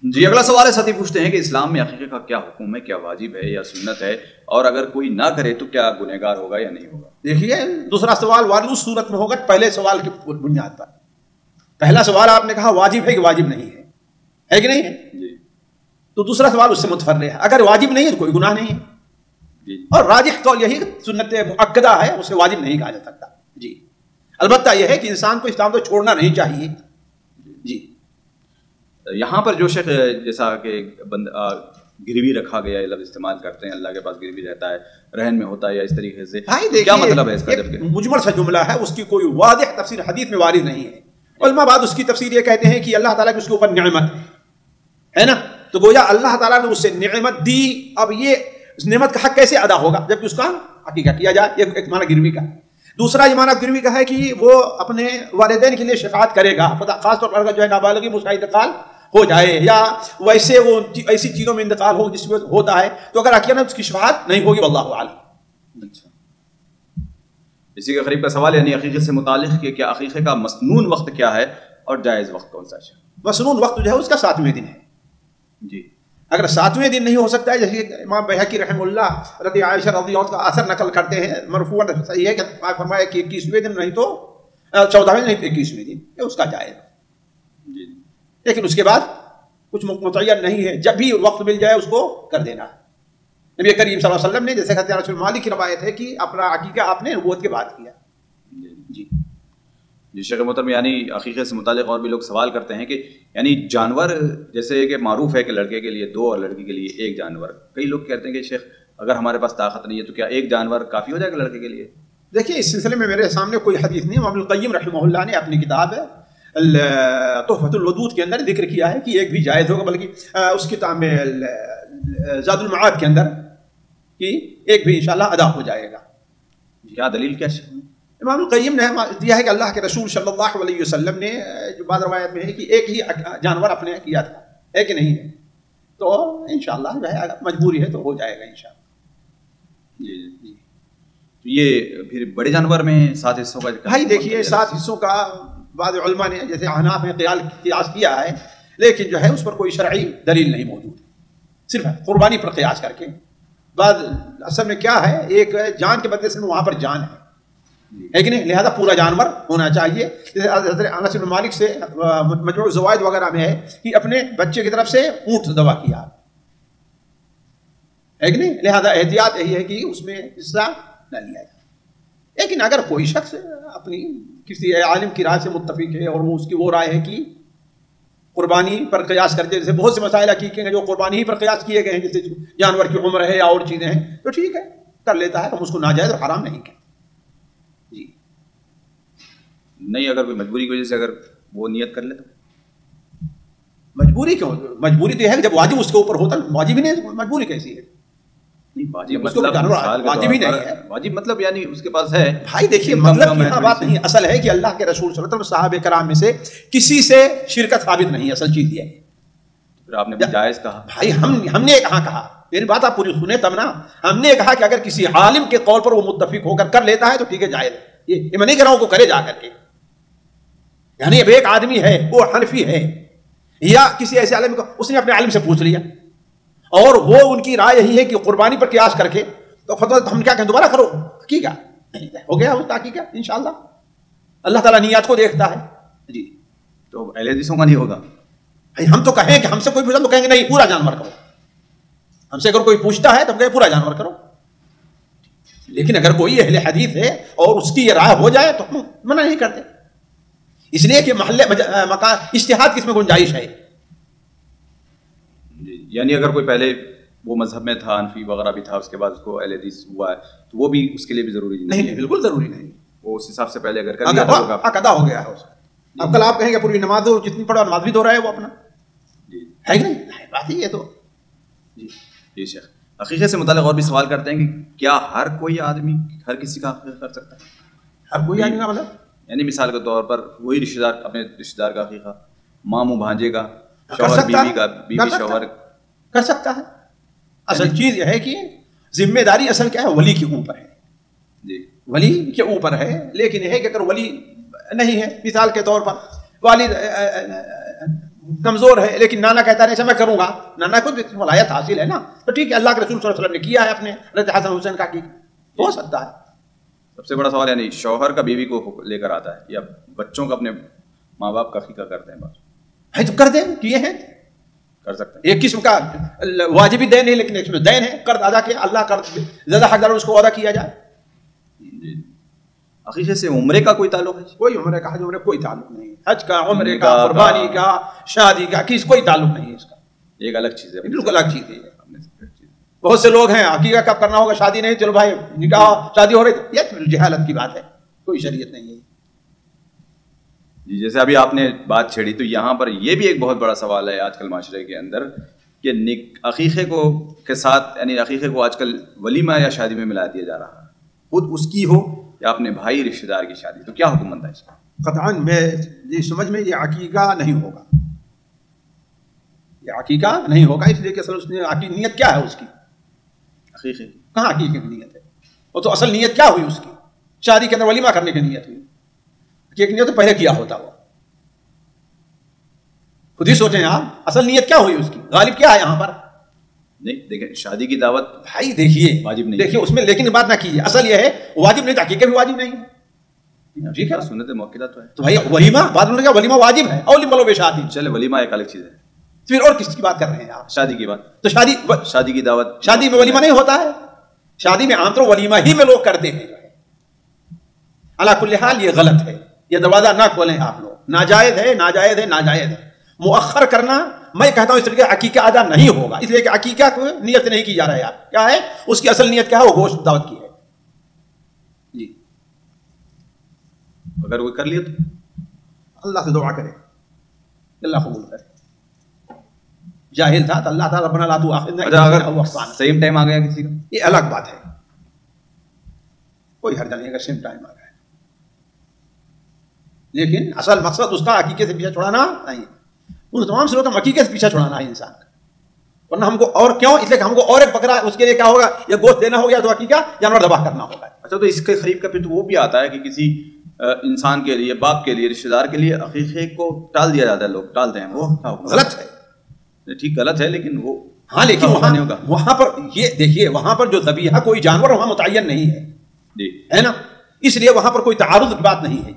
جی اگلا سوال ہے، ساتھی پوچھتے ہیں کہ اسلام میں عقیقے کا کیا حکم ہے، کیا واجب ہے یا سنت ہے، اور اگر کوئی نہ کرے تو کیا گنہگار ہوگا یا نہیں ہوگا؟ دیکھیے دوسرا سوال وارد اس صورت میں ہوگا پہلے سوال کی بنیاد پر. پہلا سوال آپ نے کہا واجب ہے کہ واجب نہیں ہے کہ نہیں ہے؟ جی. تو دوسرا سوال اس سے متفرع ہے. اگر واجب نہیں ہے تو کوئی گناہ نہیں ہے. جی. اور راجح قول یہی سنت مؤکدہ ہے، اسے واجب نہیں کہا جا سکتا. جی البتہ یہ ہے کہ انسان کو اسلام تو چھوڑنا نہیں چاہیے. جی یہاں پر جو شیخ جیسا کہ گروی رکھا گیا ہے، لفظ استعمال کرتے ہیں، اللہ کے پاس گروی رہتا ہے، رہن میں ہوتا ہے یا اس طریقے سے، کیا مطلب ہے اس کا؟ جبکہ مجمل سا جملہ ہے، اس کی کوئی واضح تفسیر حدیث میں وارد نہیں ہے. علماء بعد اس کی تفسیر یہ کہتے ہیں کہ اللہ تعالیٰ کی اس کے اوپر نعمت ہے نا، تو گویا اللہ تعالیٰ نے اس سے نعمت دی. اب یہ اس نعمت کا حق کیسے ادا ہوگا جبکہ اس کا عقیقہ کیا جائے؟ یہ ایک معنی گروی کا. دوسرا یہ معنی گروی کا ہے کہ وہ اپنے والدین کے لیے شفاعت کرے گا، خاص طور پر جو ہے نابالغی اس کا انتقال ہو جائے یا ویسے وہ ایسی چیزوں میں انتقال ہو جس میں ہوتا ہے، تو اگر عقیقہ اس کی شفاعت نہیں ہوگی، واللہ اعلم. اچھا، اسی کے قریب کا سوال یعنی عقیقے سے متعلق کہ کیا عقیقے کا مسنون وقت کیا ہے اور جائز وقت کون سا ہے؟ مسنون وقت جو ہے اس کا 7ویں دن ہے. جی اگر 7ویں دن نہیں ہو سکتا ہے، جیسے امام بیہقی رحمہ اللہ رضی عائشہ رضی اللہ کا اثر نقل کرتے ہیں مرفوعاً، صحیح ہے کہ فرمایا کہ 21ویں دن نہیں تو 14ویں نہیں تو 21ویں دن، یہ اس کا جائز. جی لیکن اس کے بعد کچھ متعین نہیں ہے، جب بھی وقت مل جائے اس کو کر دینا. نبی کریم صلی اللہ علیہ وسلم نے جیسے کہ انس بن مالک کی روایت ہے کہ اپنا عقیقہ آپ نے نبوت کے بعد کیا. جی جی شیخ محترم، یعنی عقیقے سے متعلق اور بھی لوگ سوال کرتے ہیں کہ یعنی جانور جیسے کہ معروف ہے کہ لڑکے کے لیے 2 اور لڑکی کے لیے 1 جانور، کئی لوگ کہتے ہیں کہ شیخ اگر ہمارے پاس طاقت نہیں ہے تو کیا 1 جانور کافی ہو جائے گا لڑکے کے لیے؟ دیکھیے اس سلسلے میں میرے سامنے کوئی حدیث نہیں. ابن القیم رحمہ اللہ نے اپنی کتاب تحفۃ الودود کے اندر ذکر کیا ہے کہ 1 بھی جائز ہوگا، بلکہ اس کتاب میں زاد المعاد کے اندر کہ 1 بھی انشاءاللہ ادا ہو جائے گا. کیا دلیل کیا ہے؟ امام القیم نے دیا ہے کہ اللہ کے رسول صلی اللہ علیہ وسلم نے جو بعض روایت میں ہے کہ 1 ہی جانور اپنے کیا تھا، ہے کہ نہیں ہے، تو انشاءاللہ جو ہے اگر مجبوری ہے تو ہو جائے گا انشاءاللہ. جی جی یہ پھر بڑے جانور میں 7 حصوں کا بھائی دیکھیے 7 حصوں کا بعض علماء نے جیسے احناف نے قیاس کیا ہے، لیکن جو ہے اس پر کوئی شرعی دلیل نہیں موجود، صرف قربانی پر قیاس کر کے. بعض اصل میں کیا ہے، ایک جان کے بدلے سے وہاں پر جان ہے کہ نہیں، لہذا پورا جانور ہونا چاہیے. جیسے حضرت انس بن مالک سے مجموع الزوائد وغیرہ میں ہے کہ اپنے بچے کی طرف سے اونٹ ذبح کیا ہے کہ نہیں، لہذا احتیاط یہی ہے کہ اس میں حصہ نہ لیا جائے. لیکن اگر کوئی شخص اپنی کسی عالم کی رائے سے متفق ہے اور وہ اس کی وہ رائے ہے کہ قربانی پر قیاس کرتے، جیسے بہت سے مسائل حقیقی ہیں جو قربانی ہی پر قیاس کیے گئے ہیں، جیسے جانور کی عمر ہے یا اور چیزیں ہیں، تو ٹھیک ہے کر لیتا ہے، ہم اس کو ناجائز اور حرام نہیں کہتے. جی نہیں، اگر کوئی مجبوری کی وجہ سے اگر وہ نیت کر لے تو مجبوری کیوں؟ مجبوری تو یہ ہے کہ جب واجب اس کے اوپر ہوتا ہے، واجب ہی نہیں، مجبوری کیسی ہے؟ واجب مطلب یعنی اس کے پاس ہے. بھائی دیکھیے مطلب کی بات نہیں، اصل ہے کہ اللہ کے رسول صلی اللہ علیہ وسلم صحابہ کرام میں سے کسی سے شرکت ثابت نہیں ہے، اصل چیز یہ ہے. پھر آپ نے جائز کہا. بھائی ہم نے کہاں کہا، میری بات آپ پوری سنیں تب نا. ہم نے کہا کہ اگر کسی عالم کے قول پر وہ متفق ہو کر لیتا ہے تو ٹھیک ہے جائز. یہ میں نہیں کہہ رہا ہوں کو کرے جا کر کے، یعنی اب ایک آدمی ہے وہ حنفی ہے یا کسی ایسے عالم کو اس نے اپنے عالم سے پوچھ لیا اور وہ ان کی رائے یہی ہے کہ قربانی پر قیاس کر کے، تو فتویٰ ہم کیا کہیں دوبارہ کرو حقیقہ ہو گیا، اس حقیقہ انشاءاللہ اللہ تعالیٰ نیات کو دیکھتا ہے. جی تو اہل حدیثوں کا نہیں ہوگا. ہم تو کہیں کہ ہم سے کوئی پوچھا تو کہیں گے نہیں پورا جانور کرو. ہم سے اگر کوئی پوچھتا ہے تو کہیں پورا جانور کرو. لیکن اگر کوئی اہل حدیث ہے اور اس کی یہ رائے ہو جائے تو ہم منع نہیں کرتے، اس لیے کہ محلے مکان اجتہاد کس میں گنجائش ہے. یعنی اگر کوئی پہلے وہ مذہب میں تھا، حنفی وغیرہ بھی تھا، اس کے بعد اس کو اہل حدیث ہوا ہے تو وہ بھی اس کے لیے بھی ضروری نہیں. بالکل ضروری نہیں، وہ اس حساب سے پہلے اگر کر لیا ہوگا ادا ہو گیا ہے. اب کل آپ کہیں گے پوری نماز جتنی پڑھو نماز بھی دو رہا ہے وہ اپنا ہے کہ نہیں، بات ہی ہے. تو جی شیخ، عقیقے سے متعلق اور بھی سوال کرتے ہیں کہ کیا ہر کوئی آدمی ہر کسی کا عقیقہ کر سکتا ہے؟ ہر کوئی آدمی کا مطلب یعنی مثال کے طور پر وہی رشتہ دار اپنے رشتہ دار کا عقیقہ، ماموں بھانجے کا، شوہر بیوی کا، بیوی شوہر کر سکتا ہے. اصل چیز یہ ہے کہ ذمہ داری اصل کیا ہے، ولی کے اوپر ہے. جی ولی کے اوپر ہے. لیکن یہ ہے کہ اگر ولی نہیں ہے، مثال کے طور پر والد کمزور ہے لیکن نانا کہتا ہے میں کروں گا، نانا کو ولایت حاصل ہے نا، تو ٹھیک ہے اللہ کے رسول صلی اللہ علیہ وسلم نے کیا ہے اپنے حضرت حسن حسین کا کی، ہو سکتا ہے. سب سے بڑا سوال یعنی شوہر کا بیوی کو لے کر آتا ہے یا بچوں کا اپنے ماں باپ کا عقیقہ کرتے ہیں؟ ہے تو کر دیں، کیے ہیں، کر سکتے ہیں. ایک قسم کا واجبی دین ہے لیکن ایک قسم دین ہے، قرض ادا کیا اللہ قرض زیادہ حقدار اس کو ادا کیا جائے. جی. عقیقے سے عمرے کا کوئی تعلق ہے؟ کوئی عمرے کا حج عمرے کوئی تعلق نہیں، حج کا، عمرے کا، قربانی کا، شادی کا، کس کوئی تعلق نہیں ہے اس کا، ایک الگ چیز ہے، بالکل الگ چیز ہے. بہت سے لوگ ہیں عقیقہ کب کرنا ہوگا، شادی نہیں، چلو بھائی نکاح شادی ہو رہی تو یہ جہالت کی بات ہے، کوئی شریعت نہیں ہے. جی جیسے ابھی آپ نے بات چھیڑی تو یہاں پر یہ بھی ایک بہت بڑا سوال ہے آج کل معاشرے کے اندر کہ عقیقے کو کے ساتھ یعنی عقیقے کو آج کل ولیمہ یا شادی میں ملا دیا جا رہا ہے، خود اس کی ہو یا اپنے بھائی رشتہ دار کی شادی، تو کیا حکم بنتا ہے اس کا؟ قطعاً میں یہ سمجھ میں یہ عقیقہ نہیں ہوگا، یہ عقیقہ نہیں ہوگا، اس لیے کہ اصل اس نے نیت کیا ہے اس کی، عقیقے کہاں عقیقے کی نیت ہے، وہ تو اصل نیت کیا ہوئی اس کی، شادی کے اندر ولیمہ کرنے کی نیت ہوئی، عقیقے کی نیت تو پہلے کیا ہوتا وہ، خود ہی سوچیں آپ اصل نیت کیا ہوئی اس کی، غالب کیا ہے یہاں پر؟ نہیں دیکھیں شادی کی دعوت بھائی دیکھیے واجب نہیں، دیکھیے اس میں لیکن بات نہ کیجیے، اصل یہ ہے واجب نہیں تو عقیقہ بھی واجب نہیں ہے، ٹھیک ہے، سنت موقع تو ہے، تو بھائی ولیمہ بعد میں کیا ولیمہ واجب ہے، اولی ملو بے شادی، چلے ولیمہ ایک الگ چیز ہے، پھر اور کس کی بات کر رہے ہیں آپ؟ شادی کی بات، تو شادی کی دعوت، شادی میں ولیمہ نہیں ہوتا ہے، شادی میں عام طور ولیمہ ہی میں لوگ کرتے ہیں، علی کل حال یہ غلط ہے، یہ دروازہ نہ کھولیں آپ لوگ، ناجائز ہے ناجائز ہے ناجائز ہے. مؤخر کرنا میں کہتا ہوں اس طریقے عقیقہ ادا نہیں ہوگا، اس لیے کہ عقیقہ کو نیت نہیں کی جا رہا ہے، آپ کیا ہے اس کی اصل نیت کیا ہے، وہ گوشت دعوت کی ہے. جی اگر وہ کر لیا تو اللہ سے دعا کرے اللہ قبول کرے، جاہل تھا تو اللہ تعالیٰ ربنا لا تؤاخذنا اگر سیم ٹائم آ گیا کسی کا، یہ الگ بات ہے، کوئی حرج نہیں اگر سیم ٹائم آ گیا، لیکن اصل مقصد اس کا عقیقے سے پیچھا چھڑانا نہیں، ان تمام سے ہم عقیقے سے پیچھا چھڑانا ہے انسان کا، ورنہ ہم کو اور کیوں، اس لیے کہ ہم کو اور ایک بکرا اس کے لیے کیا ہوگا، یا گوشت دینا ہوگا تو عقیقہ جانور ذبح کرنا ہوگا. اچھا تو اس کے قریب کا پھر تو وہ بھی آتا ہے کہ کسی انسان کے لیے، باپ کے لیے، رشتہ دار کے لیے عقیقے کو ٹال دیا جاتا ہے، لوگ ٹالتے ہیں، وہ غلط ہے، ٹھیک غلط ہے لیکن وہ ہاں، لیکن وہاں پر یہ دیکھیے وہاں پر جو ذبیحہ کوئی جانور وہاں متعین نہیں ہے، جی ہے نا، اس لیے وہاں پر کوئی تعارض کی بات نہیں ہے،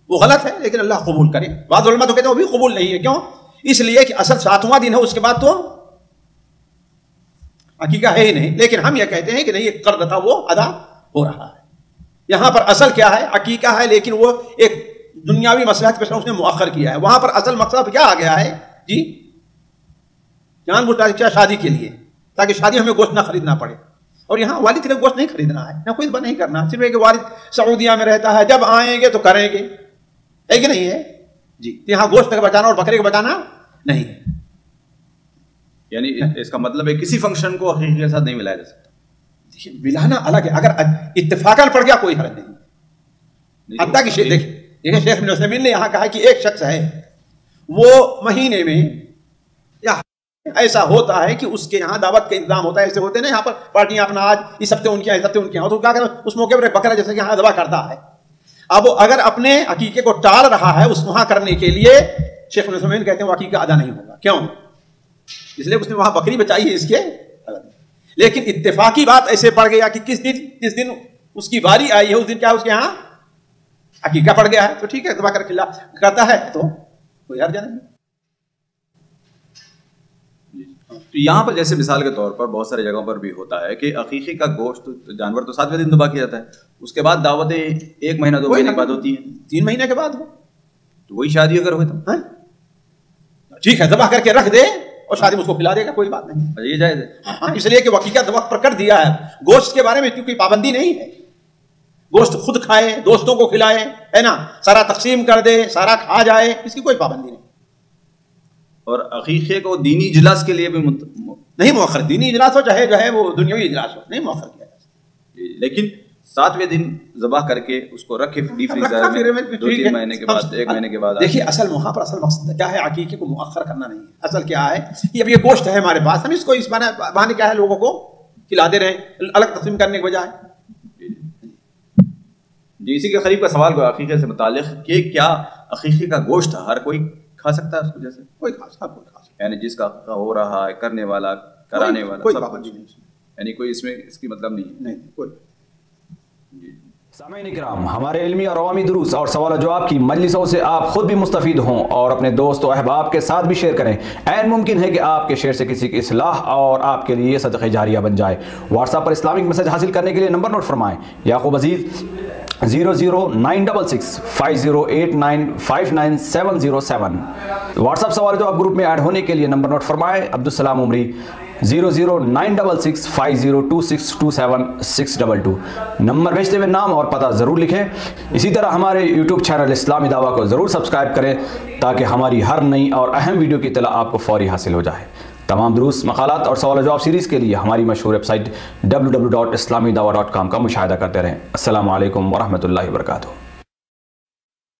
وہ غلط ہے لیکن اللہ قبول کرے. بعض علماء تو کہتے ہیں وہ بھی قبول نہیں ہے، کیوں؟ اس لیے کہ اصل 7واں دن ہے، اس کے بعد تو عقیقہ ہے ہی نہیں، لیکن ہم یہ کہتے ہیں کہ نہیں یہ قرض تھا وہ ادا ہو رہا ہے. یہاں پر اصل کیا ہے، عقیقہ ہے، لیکن وہ ایک دنیاوی مصلحت پہ اس نے مؤخر کیا ہے. وہاں پر اصل مقصد کیا آ گیا ہے جی، جان بوجھ کیا شادی کے لیے، تاکہ شادی ہمیں گوشت نہ خریدنا پڑے، اور یہاں والد کے گوشت نہیں خریدنا ہے، نہ کوئی نہیں کرنا، صرف ایک والد سعودیہ میں رہتا ہے، جب آئیں گے تو کریں گے، ہے کہ نہیں ہے جی، یہاں گوشت کا بچانا اور بکرے کا بچانا نہیں ہے. یعنی اس کا مطلب ہے کسی فنکشن کو عقیقے کے ساتھ نہیں ملایا جا سکتا. دیکھیے ملانا الگ ہے، اگر اتفاقاً پڑ گیا کوئی حرج نہیں. حتیٰ کہ دیکھیں شیخ ابن عثیمین نے یہاں کہا کہ ایک شخص ہے وہ مہینے میں یا ایسا ہوتا ہے کہ اس کے یہاں دعوت کا انتظام ہوتا ہے، ایسے ہوتے ہیں نا یہاں پر پارٹیاں، اپنا آج اس ہفتے ان کے اس ہفتے ان کے یہاں، تو کیا کریں اس موقع پر بکرا جیسے کہ یہاں ذبح کرتا ہے. اب اگر اپنے عقیقے کو ٹال رہا ہے اس وہاں کرنے کے لیے، شیخ ابن عثیمین کہتے ہیں وہ عقیقہ ادا نہیں ہوگا. کیوں؟ اس لیے اس نے وہاں بکری بچائی ہے اس کے، لیکن اتفاقی بات ایسے پڑ گیا کہ کس دن اس کی باری آئی ہے اس دن کیا اس کے یہاں عقیقہ پڑ گیا ہے، تو ٹھیک ہے ذبح کر کے کرتا ہے تو کوئی حرج نہیں. تو یہاں پر جیسے مثال کے طور پر بہت ساری جگہوں پر بھی ہوتا ہے کہ عقیقے کا گوشت جانور تو 7ویں دن ذبح کیا جاتا ہے، اس کے بعد دعوتیں 1 مہینہ 2 مہینے کے بعد ہوتی ہیں، 3 مہینے کے بعد ہو تو وہی شادی اگر ہوئی تو ٹھیک ہے ذبح کر کے رکھ دے اور شادی میں اس کو کھلا دے گا، کوئی بات نہیں، یہ جائز ہے. ہاں اس لیے کہ عقیقہ وقت پر کر دیا ہے. گوشت کے بارے میں کوئی پابندی نہیں ہے، گوشت خود کھائے، دوستوں کو کھلائے، ہے نا، سارا تقسیم کر دے، سارا کھا جائے، اس کی کوئی پابندی نہیں. اور عقیقے کو دینی اجلاس کے لیے بھی نہیں مؤخر، دینی اجلاس ہو چاہے جو ہے وہ دنیاوی اجلاس ہو، نہیں مؤخر کیا جا سکتا. لیکن 7ویں دن ذبح کر کے اس کو رکھے ڈیپ فریزر میں 2-3 مہینے کے بعد 1 مہینے کے بعد. دیکھیے اصل وہاں پر اصل مقصد کیا ہے، عقیقے کو مؤخر کرنا نہیں ہے. اصل کیا ہے کہ اب یہ گوشت ہے ہمارے پاس، ہم اس کو اس بہانے کیا ہے لوگوں کو کھلاتے رہیں الگ تقسیم کرنے کے بجائے. جی اسی کے قریب کا سوال کو عقیقے سے متعلق کہ کیا عقیقے کا گوشت ہر کوئی کھا سکتا ہے اس کو جیسے کوئی خاص کوئی خاص یعنی جس کا ہو رہا ہے کرنے والا کرانے والا کوئی پابندی نہیں یعنی کوئی اس میں اس کی مطلب نہیں کوئی. سامعین اکرام، ہمارے علمی اور عوامی دروس اور سوال و جواب کی مجلسوں سے آپ خود بھی مستفید ہوں اور اپنے دوست و احباب کے ساتھ بھی شیئر کریں. عین ممکن ہے کہ آپ کے شیئر سے کسی کی اصلاح اور آپ کے لیے صدقہ جاریہ بن جائے. واٹس ایپ پر اسلامک میسج حاصل کرنے کے لیے نمبر نوٹ فرمائیں: یعقوب عزیز 00966 5089 59707. واٹس ایپ سوال جواب گروپ میں ایڈ ہونے کے لیے نمبر نوٹ فرمائیں: عبدالسلام عمری 00966 502627 622. نمبر بھیجتے ہوئے نام اور پتہ ضرور لکھیں. اسی طرح ہمارے یوٹیوب چینل اسلامی دعویٰ کو ضرور سبسکرائب کریں تاکہ ہماری ہر نئی اور اہم ویڈیو کی اطلاع آپ کو فوری حاصل ہو جائے. تمام دروس، مقالات اور سوال و جواب سیریز کے لیے ہماری مشہور ویب سائٹ www.islamidawah.com کا مشاہدہ کرتے رہیں. السلام علیکم ورحمۃ اللہ وبرکاتہ.